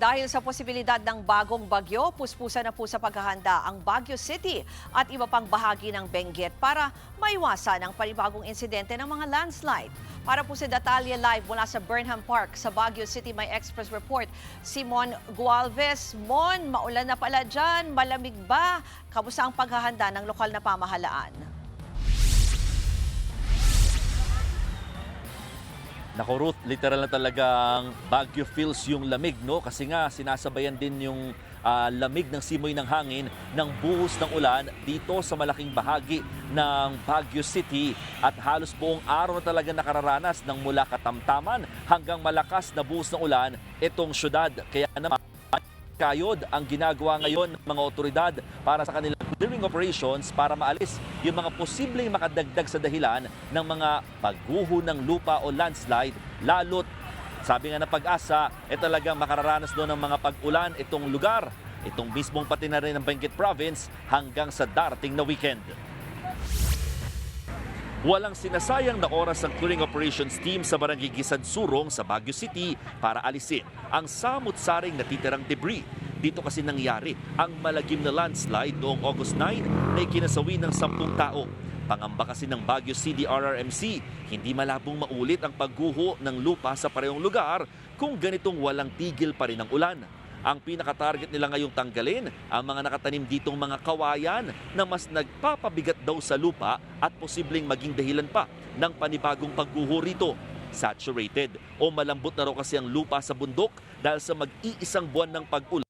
Dahil sa posibilidad ng bagong bagyo, puspusan na po sa paghahanda ang Baguio City at iba pang bahagi ng Benguet para maiwasan ang panibagong insidente ng mga landslide. Para po sa detalye live mula sa Burnham Park sa Baguio City, may Express Report si Mon Gualvez. Mon, maulan na pala dyan, malamig ba? Kamusta ang paghahanda ng lokal na pamahalaan? Naku Ruth, literal na talagang Baguio feels yung lamig, no? Kasi nga sinasabayan din yung lamig ng simoy ng hangin ng buhos ng ulan dito sa malaking bahagi ng Baguio City. At halos buong araw na talaga nakararanas ng mula katamtaman hanggang malakas na buhos ng ulan itong syudad. Kaya naman, kayod ang ginagawa ngayon ng mga otoridad para sa kanilang clearing operations para maalis yung mga posibleng makadagdag sa dahilan ng mga pagguho ng lupa o landslide, lalo't sabi nga ng Pag-asa, talagang makararanas doon ng mga pag-ulan itong lugar, itong mismong pati na rin ng Benguet Province hanggang sa darating na weekend. Walang sinasayang na oras ang clearing operations team sa Barangay Gisadsurong sa Baguio City para alisin ang samut-saring natitirang debris. Dito kasi nangyari ang malagim na landslide noong August 9 na ikinasawi ng 10 tao. Pangamba kasi ng Baguio CDRRMC, hindi malabong maulit ang pagguho ng lupa sa parehong lugar kung ganitong walang tigil pa rin ang ulan. Ang pinaka-target nila ngayong tanggalin ang mga nakatanim ditong mga kawayan na mas nagpapabigat daw sa lupa at posibleng maging dahilan pa ng panibagong pagguho rito. Saturated o malambot na raw kasi ang lupa sa bundok dahil sa mag-iisang buwan ng pag-ulan.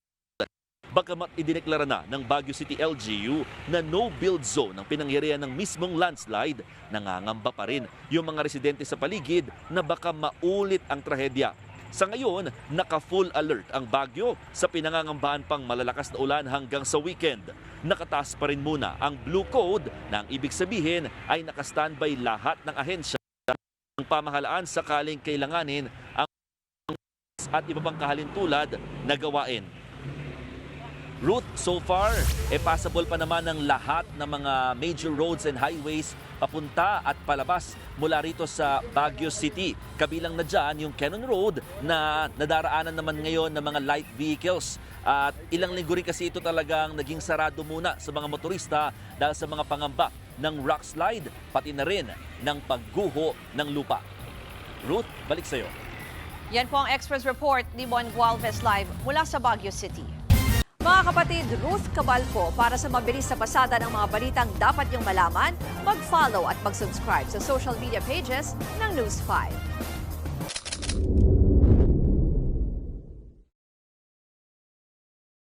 Bagamat idineklara na ng Baguio City LGU na no-build zone ang pinangyarihan ng mismong landslide, nangangamba pa rin yung mga residente sa paligid na baka maulit ang trahedya. Sa ngayon, naka-full alert ang Baguio sa pinangangambahan pang malalakas na ulan hanggang sa weekend. Nakataas pa rin muna ang Blue Code na ang ibig sabihin ay naka-standby lahat ng ahensya ng pamahalaan sakaling kailanganin ang at iba pang kahalintulad na gawain. Route so far, passable pa naman ng lahat ng mga major roads and highways papunta at palabas mula rito sa Baguio City. Kabilang na dyan yung Cannon Road na nadaraanan naman ngayon ng mga light vehicles. At ilang linggo rin kasi ito talagang naging sarado muna sa mga motorista dahil sa mga pangamba ng rock slide, pati na rin ng pagguho ng lupa. Ruth, balik sa'yo. Yan po ang Express Report ni Mon Gualvez live mula sa Baguio City. Mga kapatid, Ruth Cabalco, para sa mabilis na pasada ng mga balitang dapat niyong malaman, mag-follow at mag-subscribe sa social media pages ng News 5.